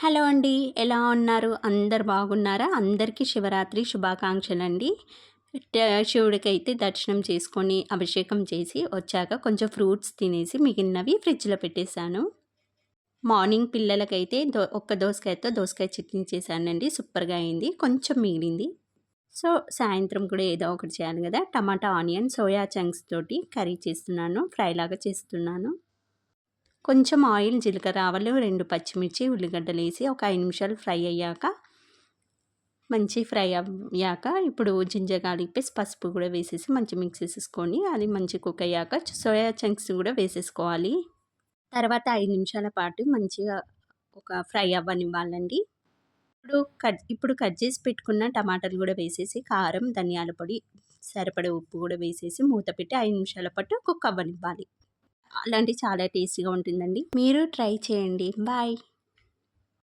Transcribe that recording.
Hello అండి. ఎలా ఉన్నారు? అందరు బాగున్నారా? అందరికీ శివరాత్రి శుభాకాంక్షలండి. శివుడికైతే దర్శనం చేసుకొని, అభిషేకం చేసి వచ్చాక కొంచెం ఫ్రూట్స్ తినేసి మిగిలినవి ఫ్రిడ్జ్‌లో పెట్టేశాను. మార్నింగ్ పిల్లలకైతే ఒక్క దోసకాయతో దోసకాయ చట్నీ చేశానండి. సూపర్‌గా అయింది. కొంచెం మిగిలింది. సో, సాయంత్రం కూడా ఏదో ఒకటి చేయాలి గదా! టమాటా, ఆనియన్, సోయా చంక్స్ తోటి కర్రీ చేస్తున్నాను. ఫ్రైలాగా చేస్తున్నాను. కొంచెం ఆయిల్, జీలకర్ర, ఆవాలు, 2 పచ్చిమిర్చి, ఉల్లిగడ్డలేసి ఒక 5 నిమిషాలు ఫ్రై అయ్యాక, మంచి ఫ్రై అయ్యాక ఇప్పుడు జింజర్ గార్లిక్ పేస్ట్, పసుపు కూడా వేసేసి మంచి మిక్స్ చేసేసుకొని అది మంచి కుక్ అయ్యాక సోయా చంక్స్ కూడా వేసేసుకోవాలి. తర్వాత 5 నిమిషాల పాటు మంచిగా ఒక ఫ్రై అవ్వనివ్వాలండి. ఇప్పుడు కట్ చేసి పెట్టుకున్న టమాటాలు కూడా వేసేసి కారం, ధనియాల పొడి, సరిపడే ఉప్పు కూడా వేసేసి మూత పెట్టి 5 నిమిషాల పాటు కుక్ అవ్వనివ్వాలి. అలాంటి చాలా టేస్టీగా ఉంటుందండి. మీరు ట్రై చేయండి. బాయ్.